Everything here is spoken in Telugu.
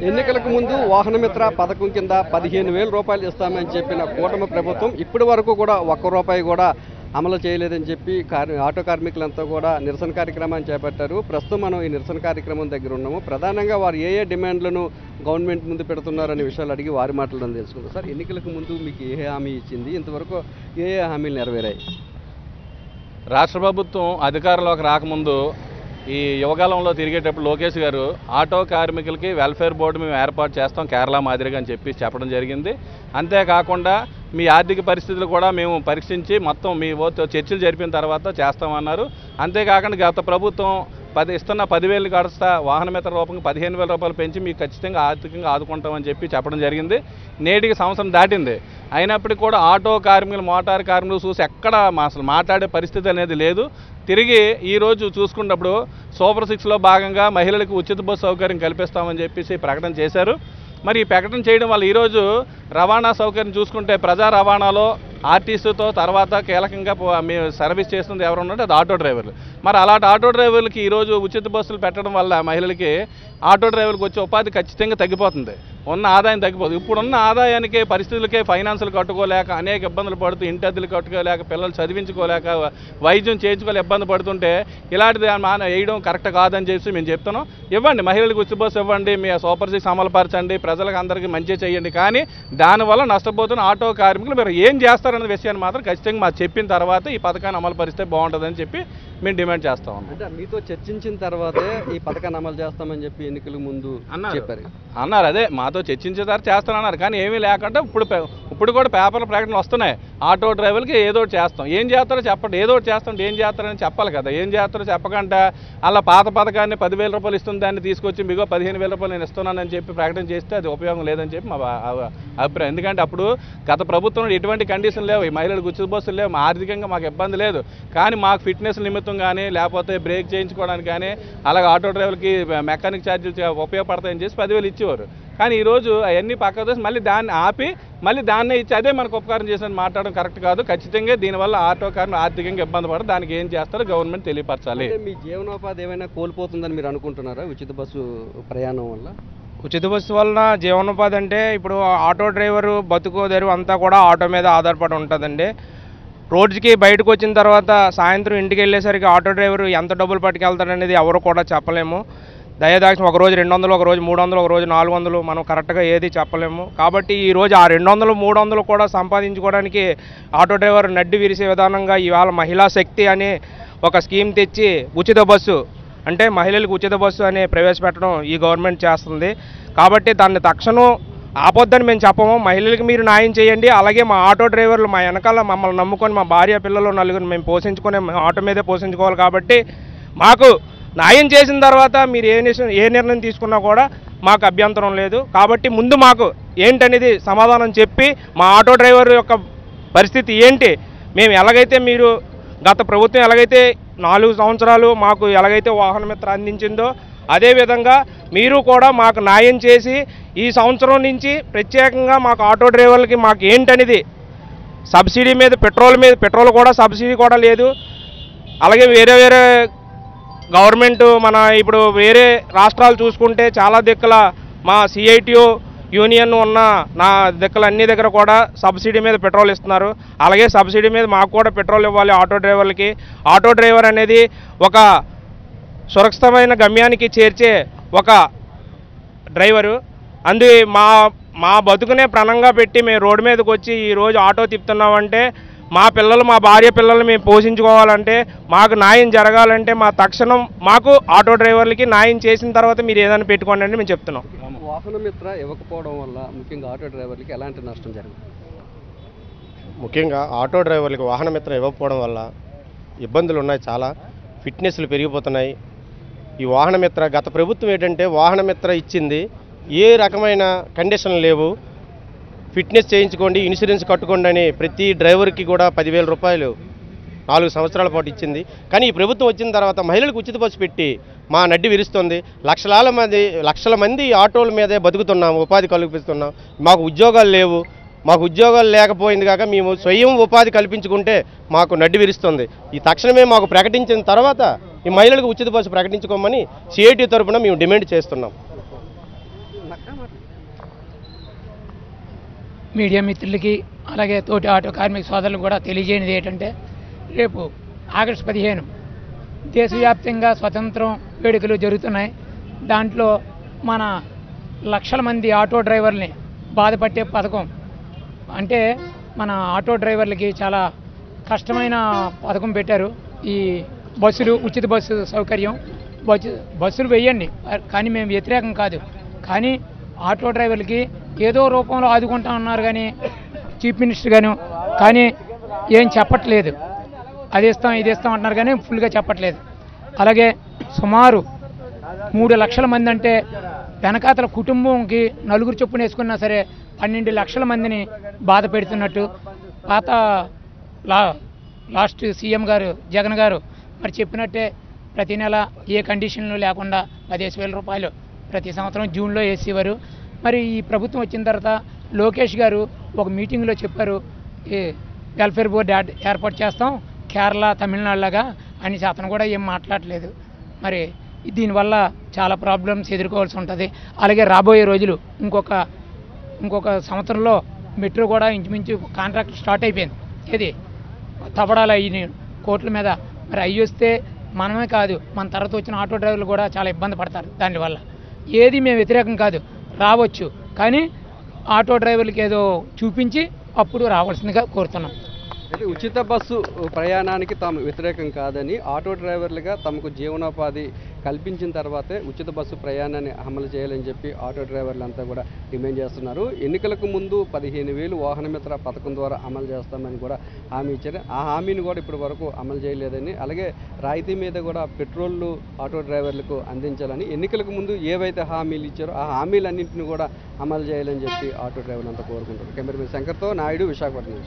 ఎన్నికలకు ముందు వాహనమిత్ర పథకం కింద 15,000 రూపాయలు ఇస్తామని చెప్పిన కూటమి ప్రభుత్వం ఇప్పటి వరకు కూడా ₹1 కూడా అమలు చేయలేదని చెప్పి ఆటో కార్మికులంతా కూడా నిరసన కార్యక్రమాన్ని చేపట్టారు. ప్రస్తుతం మనం ఈ నిరసన కార్యక్రమం దగ్గర ఉన్నాము. ప్రధానంగా వారు ఏ డిమాండ్లను గవర్నమెంట్ ముందు పెడుతున్నారనే విషయాలు అడిగి వారి మాటలను తెలుసుకుందాం. సార్, ఎన్నికలకు ముందు మీకు ఏ హామీ ఇచ్చింది? ఇంతవరకు ఏ హామీలు నెరవేరాయి? రాష్ట్ర ప్రభుత్వం అధికారంలోకి రాకముందు ఈ యువకాలంలో తిరిగేటప్పుడు లోకేష్ గారు ఆటో కార్మికులకి వెల్ఫేర్ బోర్డు మేము ఏర్పాటు చేస్తాం కేరళ మాదిరిగా అని చెప్పడం జరిగింది. అంతేకాకుండా మీ ఆర్థిక పరిస్థితులు కూడా మేము పరీక్షించి మొత్తం మీ చర్చలు జరిపిన తర్వాత చేస్తామన్నారు. అంతేకాకుండా గత ప్రభుత్వం ఇస్తున్న 10,000 గడుస్తా వాహనమిత్ర రూపంగా 15,000 రూపాయలు పెంచి మీకు ఖచ్చితంగా ఆర్థికంగా ఆదుకుంటామని చెప్పడం జరిగింది. నేటికి సంవత్సరం దాటింది. అయినప్పటికీ కూడా ఆటో కార్మికులు మోటార్ కార్మికులు చూసి ఎక్కడ అసలు మాట్లాడే పరిస్థితి అనేది లేదు. తిరిగి ఈరోజు చూసుకున్నప్పుడు సూపర్ 6లో భాగంగా మహిళలకు ఉచిత బస్సు సౌకర్యం కల్పిస్తామని చెప్పేసి ప్రకటన చేశారు. మరి ఈ ప్రకటన చేయడం వల్ల ఈరోజు రవాణా సౌకర్యం చూసుకుంటే ప్రజా రవాణాలో ఆర్టీసీతో తర్వాత కీలకంగా మేము సర్వీస్ చేస్తుంది ఎవరు ఉన్నారంటే అది ఆటో డ్రైవర్లు. మరి అలాంటి ఆటో డ్రైవర్లకి ఈరోజు ఉచిత బస్సులు పెట్టడం వల్ల మహిళలకి ఆటో డ్రైవర్లకు వచ్చే ఉపాధి ఖచ్చితంగా తగ్గిపోతుంది. ఉన్న ఆదాయం తగ్గిపోతుంది. ఇప్పుడున్న ఆదాయానికి పరిస్థితులకే ఫైనాన్సులు కట్టుకోలేక అనేక ఇబ్బందులు పడుతూ ఇంటి అద్దెలు కట్టుకోలేక పిల్లలు చదివించుకోలేక వైద్యం చేయించుకోలేక ఇబ్బంది పడుతుంటే ఇలాంటిది వేయడం కరెక్ట్ కాదని చెప్పి మేము చెప్తున్నాం. ఇవ్వండి, మహిళలకు ఉచిత బస్సు ఇవ్వండి, మీ సూపర్ 6 అమలుపరచండి, ప్రజలకు అందరికీ మంచి చేయండి. కానీ దానివల్ల నష్టపోతున్న ఆటో కార్మికులు మీరు ఏం చేస్తారనే విషయాన్ని మాత్రం ఖచ్చితంగా మాకు చెప్పిన తర్వాత ఈ పథకాన్ని అమలు పరిస్తే బాగుంటుందని చెప్పి మేము డిమాండ్ చేస్తాం. అంటే మీతో చర్చించిన తర్వాతే ఈ పథకాన్ని అమలు చేస్తామని చెప్పి ఎన్నికల ముందు అన్నారు. అదే మాతో చర్చించేదారు చేస్తానన్నారు. కానీ ఏమీ లేకుండా ఇప్పుడు కూడా పేపర్ల ప్రకటనలు వస్తున్నాయి. ఆటో డ్రైవర్లకి ఏదో చేస్తాం, ఏం చేస్తారో చెప్పండి, ఏదో చేస్తాం, ఏం చేస్తారని చెప్పాలి కదా. ఏం చేస్తారో చెప్పకుండా అలా పాత పథకాన్ని 10,000 రూపాయలు ఇస్తుంది దాన్ని తీసుకొచ్చి మీకు 15,000 రూపాయలు నేను ఇస్తున్నానని చెప్పి ప్రకటన చేస్తే అది ఉపయోగం లేదని చెప్పి మా అభిప్రాయం. ఎందుకంటే అప్పుడు గత ప్రభుత్వంలో ఎటువంటి కండిషన్ లేవు, ఈ మహిళలకు ఉచిత బస్సులు లేవు, ఆర్థికంగా మాకు ఇబ్బంది లేదు. కానీ మాకు ఫిట్నెస్ నిమిత్తం కానీ లేకపోతే బ్రేక్ చేయించుకోవడానికి కానీ అలాగే ఆటో డ్రైవర్కి మెకానిక్ ఛార్జీలు ఉపయోగపడతాయని చేసి 10,000 ఇచ్చేవారు. కానీ ఈరోజు అవన్నీ పక్కకు తీసి మళ్ళీ దాన్ని ఆపి మళ్ళీ దాన్నే ఇచ్చి అదే మనకు ఉపకారం చేసినట్టు మాట్లాడడం కరెక్ట్ కాదు. ఖచ్చితంగా దీనివల్ల ఆటో కార్మికులు ఆర్థికంగా ఇబ్బంది పడదు. దానికి ఏం చేస్తారో గవర్నమెంట్ తెలియపరచాలి. మీ జీవనోపాధి ఏమైనా కోల్పోతుందని మీరు అనుకుంటున్నారా ఉచిత బస్సు ప్రయాణం వల్ల? ఉచిత బస్సు వలన జీవనోపాధి అంటే ఇప్పుడు ఆటో డ్రైవరు బతుకుదెరువు అంతా కూడా ఆటో మీద ఆధారపడి ఉంటుందండి. రోజుకి బయటకు వచ్చిన తర్వాత సాయంత్రం ఇంటికి వెళ్ళేసరికి ఆటో డ్రైవరు ఎంత డబ్బులు పట్టుకెళ్తాడనేది ఎవరు కూడా చెప్పలేము. దయదాక్షిణ్యం ఒకరోజు 200, ఒకరోజు 300, ఒకరోజు 400 మనం కరెక్ట్గా ఏది చెప్పలేము. కాబట్టి ఈరోజు ఆ 200, 300 కూడా సంపాదించుకోవడానికి ఆటో డ్రైవర్ నడ్డి విరిసే విధానంగా ఇవాళ మహిళా శక్తి అనే ఒక స్కీమ్ తెచ్చి ఉచిత బస్సు అంటే మహిళలకు ఉచిత బస్సు అని ప్రవేశపెట్టడం ఈ గవర్నమెంట్ చేస్తుంది. కాబట్టి దాన్ని తక్షణం ఆపొద్దని మేము చెప్పము. మహిళలకు మీరు న్యాయం చేయండి. అలాగే మా ఆటో డ్రైవర్లు మా వెనకాల మమ్మల్ని నమ్ముకొని మా భార్య పిల్లలు నలుగురు మేము పోషించుకొని ఆటో మీదే పోషించుకోవాలి. కాబట్టి మాకు న్యాయం చేసిన తర్వాత మీరు ఏ నిర్ణయం తీసుకున్నా కూడా మాకు అభ్యంతరం లేదు. కాబట్టి ముందు మాకు ఏంటనేది సమాధానం చెప్పి మా ఆటో డ్రైవర్ యొక్క పరిస్థితి ఏంటి, మేము ఎలాగైతే మీరు గత ప్రభుత్వం ఎలాగైతే 4 సంవత్సరాలు మాకు ఎలాగైతే వాహనమిత్ర అందించిందో అదేవిధంగా మీరు కూడా మాకు న్యాయం చేసి ఈ సంవత్సరం నుంచి ప్రత్యేకంగా మాకు ఆటో డ్రైవర్లకి మాకు ఏంటనేది సబ్సిడీ మీద పెట్రోల్ కూడా సబ్సిడీ కూడా లేదు. అలాగే వేరే గవర్నమెంట్ మన ఇప్పుడు వేరే రాష్ట్రాలు చూసుకుంటే చాలా దిక్కుల మా సిఐటిఓ యూనియన్ ఉన్న నా అన్ని దగ్గర కూడా సబ్సిడీ మీద పెట్రోల్ ఇస్తున్నారు. అలాగే సబ్సిడీ మీద మాకు కూడా పెట్రోల్ ఇవ్వాలి ఆటో డ్రైవర్లకి. ఆటో డ్రైవర్ అనేది ఒక సురక్షితమైన గమ్యానికి చేర్చే ఒక డ్రైవరు. అందు మా బతుకునే ప్రాణంగా పెట్టి మేము రోడ్డు మీదకి వచ్చి ఈరోజు ఆటో తిప్పుతున్నామంటే మా పిల్లలు మా భార్య పిల్లలు మేము పోషించుకోవాలంటే మాకు న్యాయం జరగాలంటే మా తక్షణం మాకు ఆటో డ్రైవర్లకి న్యాయం చేసిన తర్వాత మీరు ఏదైనా పెట్టుకోండి అని మేము చెప్తున్నాం. వాహనమిత్ర ఇవ్వకపోవడం వల్ల ముఖ్యంగా ఆటో డ్రైవర్లకి ఎలాంటి నష్టం జరిగింది? ముఖ్యంగా ఆటో డ్రైవర్లకి వాహనమిత్ర ఇవ్వకపోవడం వల్ల ఇబ్బందులు ఉన్నాయి. చాలా ఫిట్నెస్లు పెరిగిపోతున్నాయి. ఈ వాహనమిత్ర గత ప్రభుత్వం ఏంటంటే వాహనమిత్ర ఇచ్చింది ఏ రకమైన కండిషన్లు లేవు, ఫిట్నెస్ చేయించుకోండి, ఇన్సూరెన్స్ కట్టుకోండి అని ప్రతి డ్రైవర్కి కూడా 10,000 రూపాయలు 4 సంవత్సరాల పాటు ఇచ్చింది. కానీ ఈ ప్రభుత్వం వచ్చిన తర్వాత మహిళలకు ఉచిత బస్సు పెట్టి మా నడ్డి విరుస్తుంది. లక్షల మంది ఆటోల మీదే బతుకుతున్నాం, ఉపాధి కల్పిస్తున్నాం. మాకు ఉద్యోగాలు లేవు. మాకు ఉద్యోగాలు లేకపోయింది కాక మేము స్వయం ఉపాధి కల్పించుకుంటే మాకు నడ్డి విరుస్తుంది. ఈ తక్షణమే మాకు ప్రకటించిన తర్వాత ఈ మహిళలకు ఉచిత బస్సు ప్రకటించుకోమని సిఐటి తరఫున మేము డిమాండ్ చేస్తున్నాం. మీడియా మిత్రులకి అలాగే తోటి ఆటో కార్మిక సోదరులకు కూడా తెలియజేయనిది ఏంటంటే రేపు ఆగస్టు 15 దేశవ్యాప్తంగా స్వతంత్రం వేడుకలు జరుగుతున్నాయి. దాంట్లో మన లక్షల మంది ఆటో డ్రైవర్ని బాధపట్టే పథకం అంటే మన ఆటో డ్రైవర్లకి చాలా కష్టమైన పథకం పెట్టారు. ఈ బస్సులు ఉచిత బస్సు సౌకర్యం బస్సులు వేయండి కానీ మేము వ్యతిరేకం కాదు. కానీ ఆటో డ్రైవర్లకి ఏదో రూపంలో ఆదుకుంటా ఉన్నారు కానీ చీఫ్ మినిస్టర్ గాను కానీ ఏం చెప్పట్లేదు. అది ఇస్తాం ఇది ఇస్తాం అంటున్నారు కానీ ఫుల్గా చెప్పట్లేదు. అలాగే సుమారు 3 లక్షల మంది అంటే వెనకాతల కుటుంబంకి నలుగురు చొప్పున వేసుకున్నా సరే 12 లక్షల మందిని బాధ పెడుతున్నట్టు పాత లాస్ట్ సీఎం గారు జగన్ గారు మరి చెప్పినట్టే ప్రతి నెల ఏ కండిషన్లు లేకుండా 15,000 రూపాయలు ప్రతి సంవత్సరం జూన్లో వేసేవారు. మరి ఈ ప్రభుత్వం వచ్చిన తర్వాత లోకేష్ గారు ఒక మీటింగ్లో చెప్పారు ఈ వెల్ఫేర్ బోర్డు ఏర్పాటు చేస్తాం కేరళ తమిళనాడులాగా అని అతను కూడా ఏం మాట్లాడలేదు. మరి దీనివల్ల చాలా ప్రాబ్లమ్స్ ఎదుర్కోవాల్సి ఉంటుంది. అలాగే రాబోయే రోజులు ఇంకొక సంవత్సరంలో మెట్రో కూడా ఇంచుమించు కాంట్రాక్ట్ స్టార్ట్ అయిపోయింది. ఏది తవ్వడాలు అయ్యి కోట్ల మీద మరి అయ్యి వస్తే మనమే కాదు మన తర్వాత వచ్చిన ఆటో డ్రైవర్లు కూడా చాలా ఇబ్బంది పడతారు. దానివల్ల ఏది మేము వ్యతిరేకం కాదు రావచ్చు కానీ ఆటో డ్రైవర్లకి ఏదో చూపించి అప్పుడు రావాల్సిందిగా కోరుతున్నాం. అయితే ఉచిత బస్సు ప్రయాణానికి తాము వ్యతిరేకం కాదని ఆటో డ్రైవర్లుగా తమకు జీవనోపాధి కల్పించిన తర్వాతే ఉచిత బస్సు ప్రయాణాన్ని అమలు చేయాలని చెప్పి ఆటో డ్రైవర్లంతా కూడా డిమాండ్ చేస్తున్నారు. ఎన్నికలకు ముందు 15,000 వాహనమిత్ర పథకం ద్వారా అమలు చేస్తామని కూడా హామీ ఇచ్చారు. ఆ హామీని కూడా ఇప్పటి వరకు అమలు చేయలేదని అలాగే రాయితీ మీద కూడా పెట్రోళ్లు ఆటో డ్రైవర్లకు అందించాలని ఎన్నికలకు ముందు ఏవైతే హామీలు ఇచ్చారో ఆ హామీలన్నింటినీ కూడా అమలు చేయాలని చెప్పి ఆటో డ్రైవర్లు అంతా కోరుకుంటారు. కెమెరామెన్ శంకర్తో నాయుడు, విశాఖపట్నం.